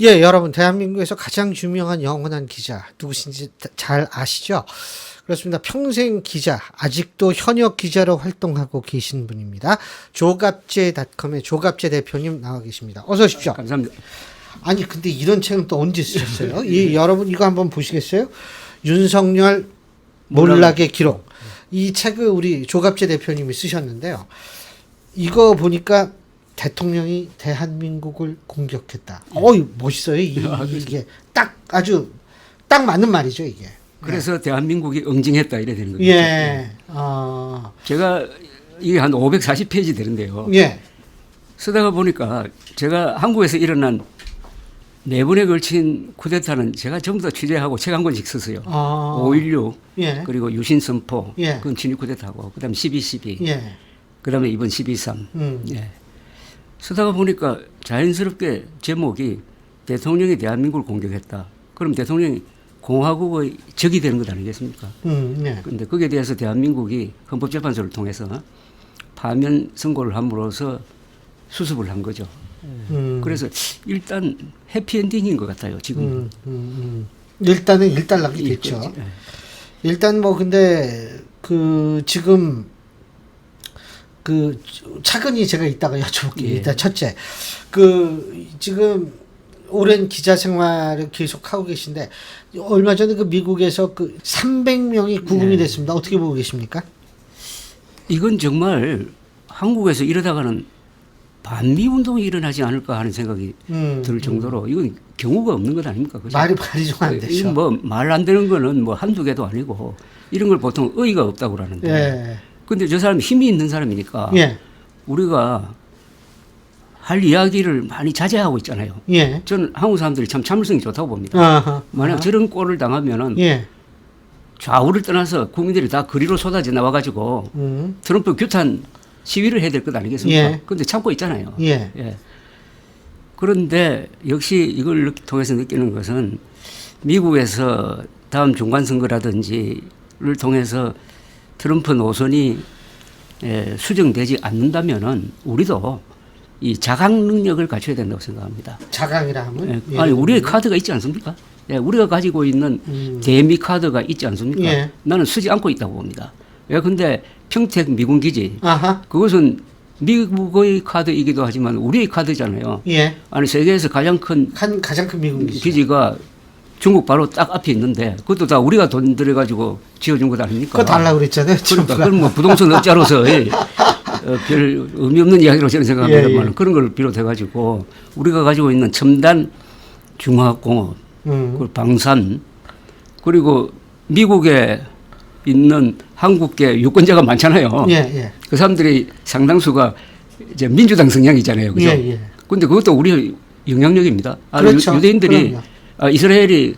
예, 여러분, 대한민국에서 가장 유명한 영원한 기자, 누구신지 잘 아시죠? 그렇습니다. 평생 기자, 아직도 현역 기자로 활동하고 계신 분입니다. 조갑제닷컴의 조갑제 대표님 나와 계십니다. 어서 오십시오. 감사합니다. 아니, 근데 이런 책은 또 언제 쓰셨어요? 여러분, 이거 한번 보시겠어요? 윤석열 몰락의 기록. 이 책을 우리 조갑제 대표님이 쓰셨는데요. 이거 보니까 대통령이 대한민국을 공격했다. 어이, 멋있어요. 이게 아주 딱 맞는 말이죠, 이게. 그래서 대한민국이 응징했다 이래 되는 거죠. 예. 제가 이게 한 540페이지 되는데요. 예. 쓰다가 보니까 제가 한국에서 일어난 4번에 걸친 쿠데타는 제가 전부 다 취재하고 책 한 권씩 썼어요. 5.16 예. 그리고 유신선포 예. 그건 진위 쿠데타고 그다음에 12.12 예. 그다음에 이번 12.3 예. 쓰다가 보니까 자연스럽게 제목이 대통령이 대한민국을 공격했다. 그럼 대통령이 공화국의 적이 되는 것 아니겠습니까? 예. 그런데 거기에 대해서 대한민국이 헌법재판소를 통해서 파면 선고를 함으로써 수습을 한 거죠. 그래서 일단 해피엔딩인 것 같아요. 지금. 일단은 일단락이 됐죠. 예. 일단 뭐 근데 지금 차근히 제가 이따가 여쭤볼게요. 예. 일단 첫째, 지금 오랜 기자 생활을 계속 하고 계신데 얼마 전에 미국에서 300명이 구금이 됐습니다. 어떻게 보고 계십니까? 이건 정말 한국에서 이러다가는 반미 운동이 일어나지 않을까 하는 생각이 들 정도로 이건 경우가 없는 것 아닙니까? 그죠? 말이 좀 안 되죠. 이건 뭐 말 안 되는 거는 뭐 한두 개도 아니고 이런 걸 보통 의의가 없다고 그러는데. 예. 근데 저 사람이 힘이 있는 사람이니까 예. 우리가 할 이야기를 많이 자제하고 있잖아요. 예. 저는 한국 사람들이 참 참을성이 좋다고 봅니다. 아하. 만약 저런 꼴을 당하면은 예. 좌우를 떠나서 국민들이 다 거리로 쏟아져 나와가지고 트럼프 규탄 시위를 해야 될 것 아니겠습니까? 예. 그런데 참고 있잖아요. 예. 예. 그런데 역시 이걸 통해서 느끼는 것은 미국에서 다음 중간선거라든지를 통해서 트럼프 노선이 수정되지 않는다면은 우리도 이 자각 능력을 갖춰야 된다고 생각합니다. 자각이라 하면? 아니 우리의 카드가 있지 않습니까? 우리가 가지고 있는 대미 카드가 있지 않습니까? 예. 나는 쓰지 않고 있다고 봅니다. 근데 평택 미군 기지 아하. 그것은 미국의 카드이기도 하지만 우리의 카드잖아요. 예. 아니 세계에서 가장 큰 미군 기지가 중국 바로 딱 앞에 있는데 그것도 다 우리가 돈 들여가지고 지어준 것 아닙니까? 그거 달라고 그랬잖아요. 그러니까 그건 뭐 부동산 업자로서 별 의미 없는 이야기로 저는 생각합니다만 예. 그런 걸 비롯해가지고 우리가 가지고 있는 첨단 중화학공업 그리고 방산 그리고 미국에 있는 한국계 유권자가 많잖아요. 예, 예. 그 사람들이 상당수가 이제 민주당 성향이잖아요. 그죠? 예, 예. 근데 그것도 우리의 영향력입니다. 그렇죠. 유대인들이 그럼요. 이스라엘이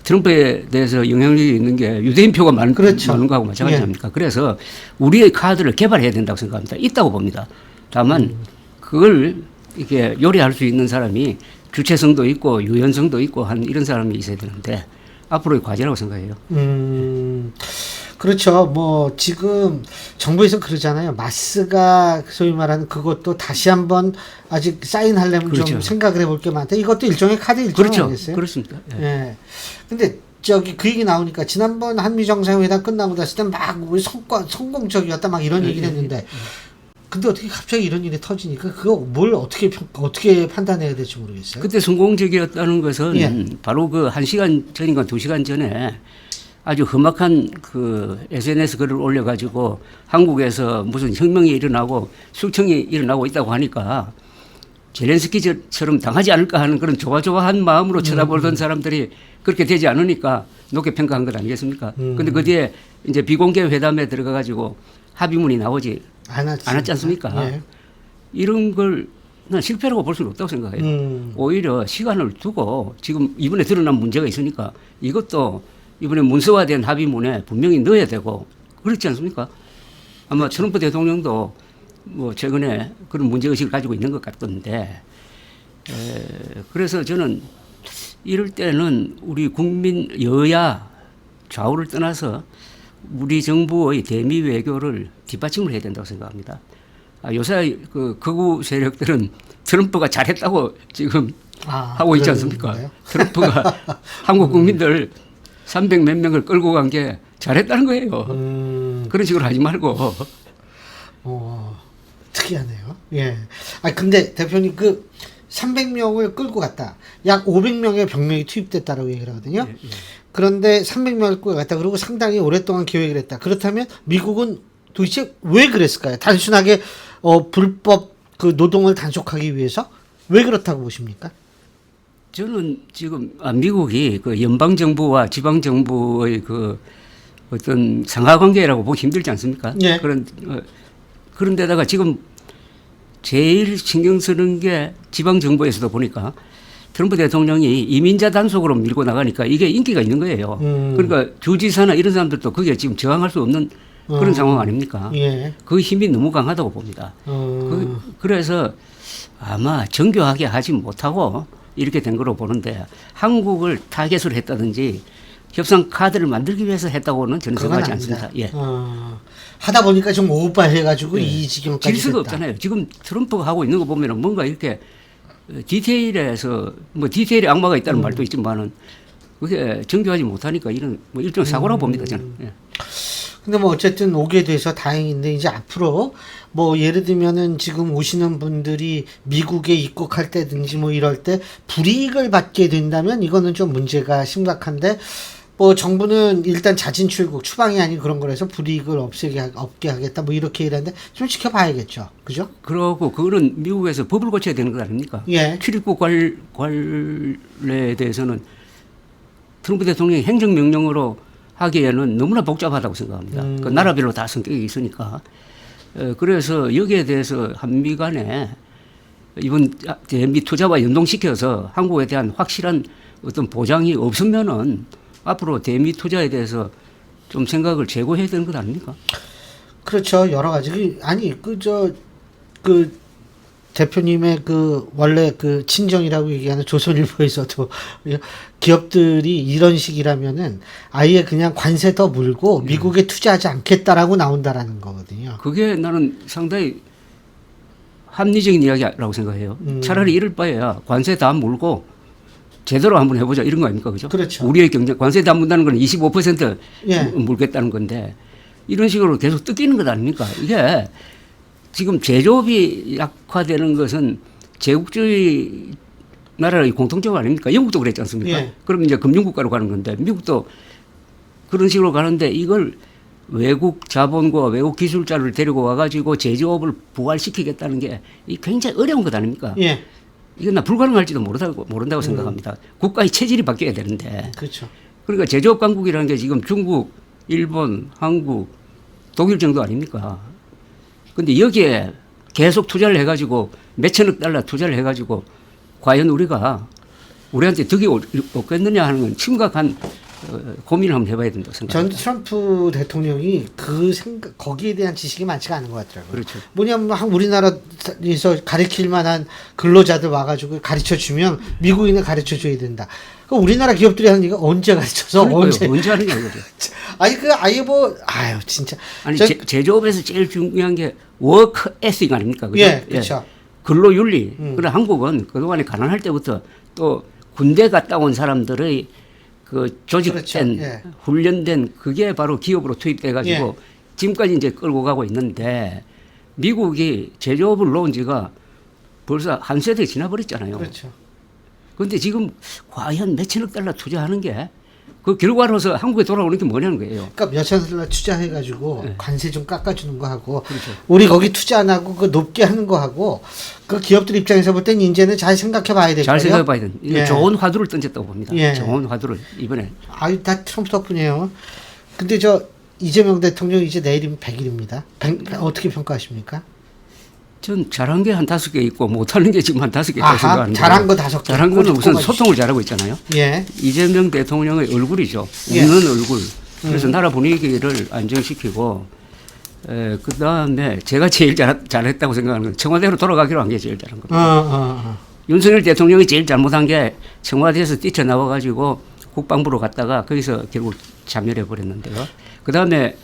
트럼프에 대해서 영향력이 있는 게 유대인 표가 많은 거하고 마찬가지 아닙니까? 그래서 우리의 카드를 개발해야 된다고 생각합니다. 있다고 봅니다. 다만 그걸 이렇게 요리할 수 있는 사람이 주체성도 있고 유연성도 있고 한 이런 사람이 있어야 되는데 앞으로의 과제라고 생각해요. 그렇죠. 뭐 지금 정부에서 그러잖아요. 마스가 소위 말하는 그것도 다시 한번 아직 사인하려면 그렇죠. 좀 생각을 해볼 게 많다. 이것도 일종의 카드 일종 그렇죠. 아니겠어요? 그렇습니다. 예. 예. 근데 그 얘기 나오니까 지난번 한미 정상회담 끝나고 났을 때 막 우리 성공적이었다 막 이런 얘기를 했는데 근데 어떻게 갑자기 이런 일이 터지니까 그거 뭘 어떻게 판단해야 될지 모르겠어요. 그때 성공적이었다는 것은 예. 바로 그 1시간 전인가 2시간 전에 아주 험악한 그 SNS 글을 올려가지고 한국에서 무슨 혁명이 일어나고 숙청이 일어나고 있다고 하니까 젤렌스키처럼 당하지 않을까 하는 그런 조바조바한 마음으로 쳐다보던 사람들이 그렇게 되지 않으니까 높게 평가한 것 아니겠습니까? 근데 그 뒤에 이제 비공개 회담에 들어가가지고 합의문이 나오지 않았지 않습니까? 예. 이런 걸 난 실패라고 볼 수는 없다고 생각해요. 오히려 시간을 두고 지금 이번에 드러난 문제가 있으니까 이것도 이번에 문서화된 합의문에 분명히 넣어야 되고 그렇지 않습니까? 아마 트럼프 대통령도 뭐 최근에 그런 문제의식을 가지고 있는 것 같던데 그래서 저는 이럴 때는 우리 국민 여야 좌우를 떠나서 우리 정부의 대미 외교를 뒷받침을 해야 된다고 생각합니다. 요새 그 극우 세력들은 트럼프가 잘했다고 지금 하고 있지 그런 않습니까? 건가요? 트럼프가 한국 국민들 300 몇 명을 끌고 간 게 잘했다는 거예요. 그런 식으로 하지 말고. 특이하네요. 예. 근데 대표님 300명을 끌고 갔다. 약 500명의 병력이 투입됐다라고 얘기를 하거든요. 예, 예. 그런데 300명을 끌고 갔다. 그리고 상당히 오랫동안 계획을 했다. 그렇다면 미국은 도대체 왜 그랬을까요? 단순하게 불법 그 노동을 단속하기 위해서 왜 그렇다고 보십니까? 저는 지금 미국이 그 연방 정부와 지방 정부의 그 어떤 상하 관계라고 보기 힘들지 않습니까? 예. 그런 데다가 지금 제일 신경 쓰는 게 지방 정부에서도 보니까 트럼프 대통령이 이민자 단속으로 밀고 나가니까 이게 인기가 있는 거예요. 그러니까 주지사나 이런 사람들도 그게 지금 저항할 수 없는 그런 상황 아닙니까? 예. 그 힘이 너무 강하다고 봅니다. 그래서 아마 정교하게 하지 못하고 이렇게 된 거로 보는데 한국을 타겟으로 했다든지 협상 카드를 만들기 위해서 했다고는 저는 생각하지 않습니다. 예. 하다 보니까 좀 오버해가지고 이 지경까지 질 수가 됐다. 없잖아요. 지금 트럼프가 하고 있는 거 보면은 뭔가 이렇게 디테일에서 디테일에 악마가 있다는 말도 있지만은 그게 정교하지 못하니까 이런 일종 사고라고 봅니다. 저는. 예. 근데 어쨌든 오게 돼서 다행인데 이제 앞으로 예를 들면은 지금 오시는 분들이 미국에 입국할 때든지 이럴 때 불이익을 받게 된다면 이거는 좀 문제가 심각한데 정부는 일단 자진 출국 추방이 아닌 그런 거라서 불이익을 없게 하겠다 이렇게 이랬는데 좀 지켜봐야겠죠. 그죠? 그러고 그거는 미국에서 법을 고쳐야 되는 것 아닙니까? 예. 출입국 관례에 대해서는 트럼프 대통령이 행정명령으로 하기에는 너무나 복잡하다고 생각합니다. 그 나라별로 다 성격이 있으니까. 그래서 여기에 대해서 한미 간에 이번 대미 투자와 연동시켜서 한국에 대한 확실한 어떤 보장이 없으면은 앞으로 대미 투자에 대해서 좀 생각을 재고해야 되는 것 아닙니까? 그렇죠. 여러 가지. 대표님의 원래 친정이라고 얘기하는 조선일보에서도 기업들이 이런 식이라면은 아예 그냥 관세 더 물고 미국에 투자하지 않겠다라고 나온다라는 거거든요. 그게 나는 상당히 합리적인 이야기라고 생각해요. 차라리 이럴 바에야 관세 다 물고 제대로 한번 해보자 이런 거 아닙니까? 그죠? 그렇죠. 우리의 경제, 관세 다 문다는 건 25% 예. 물겠다는 건데 이런 식으로 계속 뜯기는 것 아닙니까? 이게 지금 제조업이 약화되는 것은 제국주의 나라의 공통점 아닙니까? 영국도 그랬지 않습니까? 예. 그럼 이제 금융국가로 가는 건데 미국도 그런 식으로 가는데 이걸 외국 자본과 외국 기술자를 데리고 와가지고 제조업을 부활시키겠다는 게 굉장히 어려운 것 아닙니까? 예. 이건 나 불가능할지도 모른다고 생각합니다. 국가의 체질이 바뀌어야 되는데. 그렇죠. 그러니까 제조업 강국이라는 게 지금 중국, 일본, 한국, 독일 정도 아닙니까? 근데 여기에 계속 투자를 해가지고 몇천억 달러 투자를 해가지고 과연 우리한테 득이 없겠느냐 하는 건 심각한 고민을 한번 해봐야 된다고 생각합니다. 전 트럼프 대통령이 거기에 대한 지식이 많지가 않은 것 같더라고요. 그렇죠. 뭐냐면 우리나라에서 가르칠 만한 근로자들 와가지고 가르쳐 주면 미국인을 가르쳐 줘야 된다. 우리나라 기업들이 하는 얘기가 언제 가르쳐서 언제 하는 게 아니죠. 진짜. 아니 제조업에서 제일 중요한 게 워크 에틱 아닙니까? 그죠? 예, 그렇죠. 근로윤리. 그래 한국은 그동안에 가난할 때부터 또 군대 갔다 온 사람들의 그 조직된 그렇죠. 예. 훈련된 그게 바로 기업으로 투입돼 가지고 예. 지금까지 이제 끌고 가고 있는데 미국이 제조업을 놓은 지가 벌써 한 세대 지나버렸잖아요. 그렇죠. 그런데 지금 과연 몇천억 달러 투자하는 게 그 결과로서 한국에 돌아오는 게 뭐냐는 거예요. 그러니까 몇천억 달러 투자해가지고 네. 관세 좀 깎아주는 거 하고 그렇죠. 우리 거기 투자 안 하고 높게 하는 거 하고 기업들 입장에서 볼 땐 이제는 잘 생각해봐야 될 거예요. 잘 생각해봐야 되는. 예. 좋은 화두를 던졌다고 봅니다. 예. 좋은 화두를 이번에. 다 트럼프 덕분이에요. 근데 이재명 대통령 이제 내일이면 100일입니다. 어떻게 평가하십니까? 전 잘한 게 한 5개 있고 못하는 게 지금 한 5개 있다고 생각하는데. 잘한 거 5개. 잘한 거는 우선 소통을 잘하고 있잖아요. 예. 이재명 대통령의 얼굴이죠. 예. 웃는 얼굴. 그래서 나라 분위기를 안정시키고 그다음에 제가 제일 잘했다고 생각하는 건 청와대로 돌아가기로 한 게 제일 잘한 겁니다. 윤석열 대통령이 제일 잘못한 게 청와대에서 뛰쳐나와가지고 국방부로 갔다가 거기서 결국 자멸해 버렸는데요. 그다음에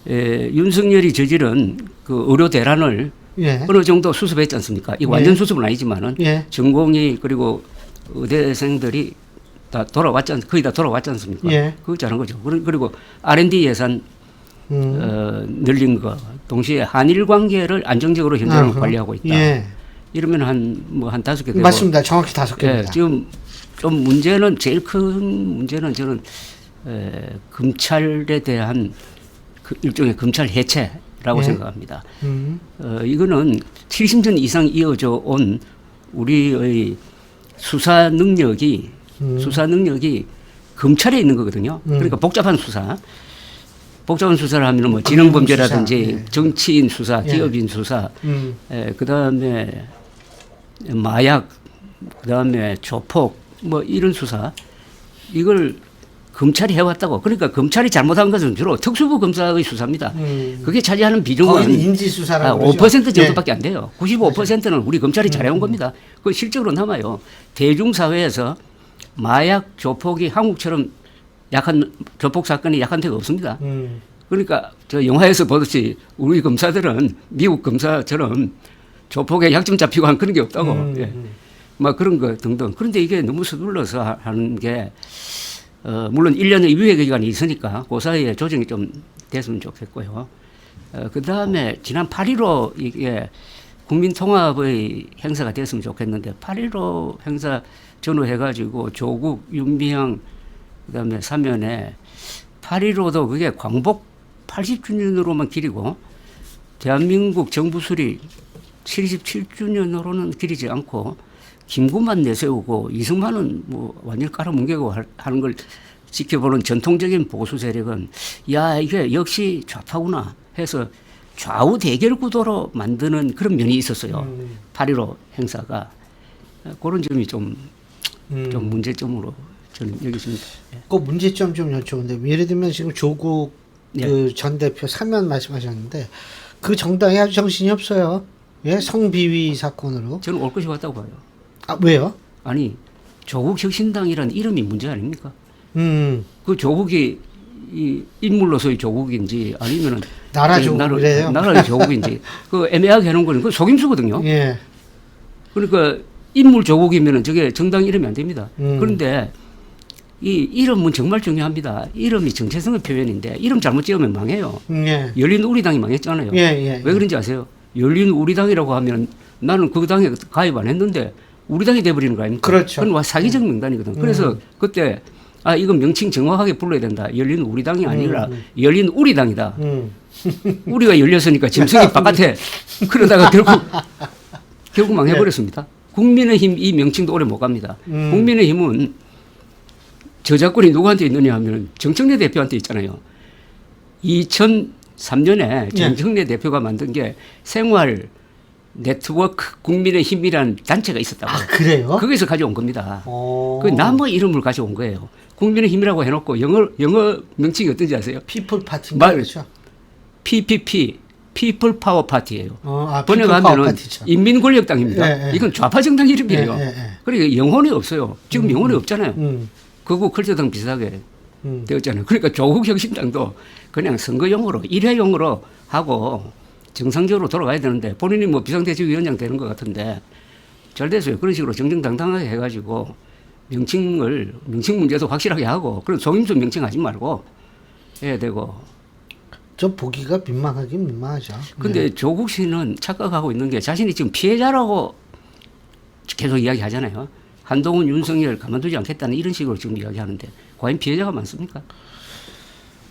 윤석열이 저지른 그 의료 대란을 예. 어느 정도 수습했지 않습니까? 이 완전 수습은 아니지만은 예. 전공의 그리고 의대생들이 다 거의 다 돌아왔지 않습니까? 예. 그거 잘한 거죠. 그리고 R&D 예산 늘린 거, 동시에 한일 관계를 안정적으로 현재는 관리하고 있다. 예. 이러면 한 5개 되고. 맞습니다. 정확히 5개입니다. 예, 지금 좀 문제는 제일 큰 문제는 저는 검찰에 대한 그 일종의 검찰 해체라고 예. 생각합니다. 이거는 70년 이상 이어져 온 우리의 수사 능력이 검찰에 있는 거거든요. 그러니까 복잡한 수사를 하면 뭐 지능범죄라든지 예. 정치인 수사, 예. 기업인 수사, 그다음에 마약, 그다음에 조폭 뭐 이런 수사 이걸 검찰이 해왔다고. 그러니까 검찰이 잘못한 것은 주로 특수부 검사의 수사입니다. 그게 차지하는 비중은 거의 인지수사라고 5% 정도밖에 안 돼요. 95%는 우리 검찰이 잘해온 겁니다. 그 실적으로 남아요. 대중사회에서 마약 조폭이 한국처럼 약한 조폭 사건이 약한 데가 없습니다. 그러니까 저 영화에서 보듯이 우리 검사들은 미국 검사처럼 조폭에 약점 잡히고 한 그런 게 없다고. 예. 막 그런 거 등등. 그런데 이게 너무 서둘러서 하는 게 물론 1년의 유예 기간이 있으니까 그 사이에 조정이 좀 됐으면 좋겠고요. 그 다음에 지난 8.15 이게 국민통합의 행사가 됐으면 좋겠는데 8.15 행사 전후해가지고 조국, 윤미향 그다음에 사면에 8.15도 그게 광복 80주년으로만 기리고 대한민국 정부 수립 77주년으로는 기리지 않고 김구만 내세우고 이승만은 뭐 완전히 깔아뭉개고 하는 걸 지켜보는 전통적인 보수 세력은 야 이게 역시 좌파구나 해서 좌우 대결 구도로 만드는 그런 면이 있었어요. 8.15 행사가 그런 점이 좀 문제점으로 저는 여기십니다. 예. 그 문제점 좀 여쭤보는데 예를 들면 지금 조국 예. 그 전 대표 사면 말씀하셨는데 그 정당에 아주 정신이 없어요. 예, 성비위 사건으로. 저는 올 것이 왔다고 봐요. 아 왜요? 아니 조국 혁신당이라는 이름이 문제 아닙니까? 그 조국이 이 인물로서의 조국인지 아니면은 나라 조국이래요. 나라의 조국인지 그 애매하게 해놓은 거는 그 속임수거든요. 예. 그러니까 인물 조국이면은 저게 정당 이름이 안 됩니다. 그런데 이 이름은 정말 중요합니다. 이름이 정체성의 표현인데 이름 잘못 지으면 망해요. 예. 열린 우리당이 망했잖아요. 예. 왜 그런지 아세요? 열린 우리당이라고 하면 나는 그 당에 가입 안 했는데 우리당이 돼버리는 거 아닙니까? 그렇죠. 그건 사기적 명단이거든. 그래서 그때 이건 명칭 정확하게 불러야 된다. 열린 우리당이 아니라 열린 우리당이다. 우리가 열렸으니까 짐승이 바깥에 그러다가 결국 망해버렸습니다. 국민의힘 이 명칭도 오래 못 갑니다. 국민의힘은 저작권이 누구한테 있느냐 하면 정청래 대표한테 있잖아요. 2003년에 정청래 대표가 만든 게 생활 네트워크 국민의힘이라는 단체가 있었다고. 아 그래요? 거기서 가져온 겁니다. 그 남의 이름을 가져온 거예요. 국민의힘이라고 해놓고 영어 명칭이 어떤지 아세요? 피플 파티인가 그렇죠? PPP, People Power Party예요. 번역하면 번역하면 인민권력당입니다. 이건 좌파 정당 이름이에요. 그러니까 영혼이 없어요. 지금 영혼이 없잖아요. 그거 클저당 비슷하게 되었잖아요. 그러니까 조국 혁신당도 그냥 선거용으로 일회용으로 하고 정상적으로 돌아가야 되는데 본인이 뭐 비상대책위원장 되는 것 같은데 잘 됐어요. 그런 식으로 정정당당하게 해가지고 명칭 문제도 확실하게 하고 그런 속임수 명칭하지 말고 해야 되고. 저 보기가 민망하긴 민망하죠. 근데 조국 씨는 착각하고 있는 게 자신이 지금 피해자라고 계속 이야기하잖아요. 한동훈, 윤석열 가만두지 않겠다는 이런 식으로 지금 이야기하는데 과연 피해자가 많습니까?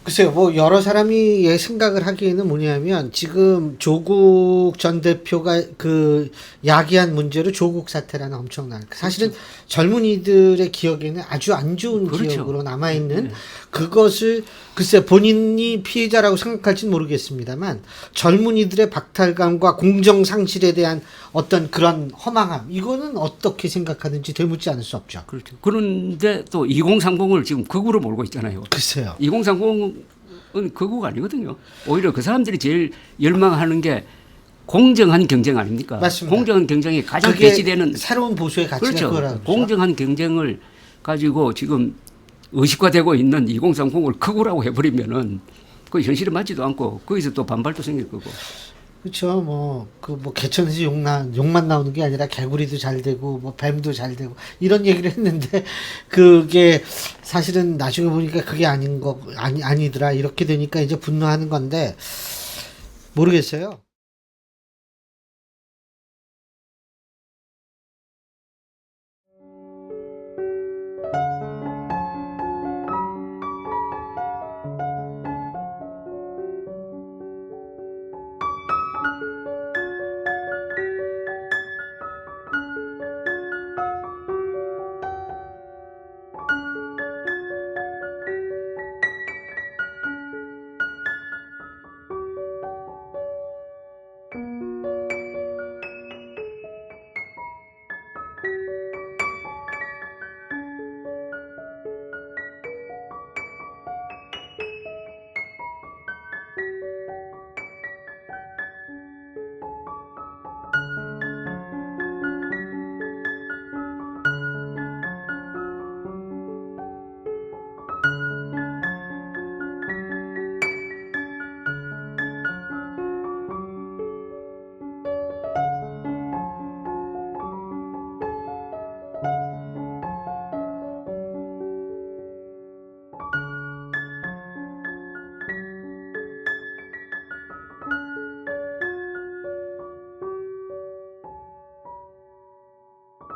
글쎄요, 뭐 여러 사람이 생각을 하기에는 뭐냐면 지금 조국 전 대표가 그 야기한 문제로 조국 사태라는 엄청난 사실은 그렇죠. 젊은이들의 기억에는 아주 안 좋은 그렇죠. 기억으로 남아 있는 그것을 글쎄 본인이 피해자라고 생각할지는 모르겠습니다만 젊은이들의 박탈감과 공정 상실에 대한 어떤 그런 허망함 이거는 어떻게 생각하는지 되묻지 않을 수 없죠. 그렇죠. 그런데 또 2030을 지금 극우로 몰고 있잖아요. 글쎄요. 2030은 극우가 아니거든요. 오히려 그 사람들이 제일 열망하는 게 공정한 경쟁 아닙니까? 맞습니다. 공정한 경쟁이 가장 배치되는 새로운 보수의 가치가 그렇죠. 그거라고 공정한 경쟁을 가지고 지금 의식화되고 있는 2030을 극우라고 해버리면은 그 현실에 맞지도 않고 거기서 또 반발도 생길 거고. 그렇죠. 뭐 개천에서 욕만 나오는 게 아니라 개구리도 잘 되고 뭐 뱀도 잘 되고 이런 얘기를 했는데 그게 사실은 나중에 보니까 그게 아니더라 이렇게 되니까 이제 분노하는 건데 모르겠어요.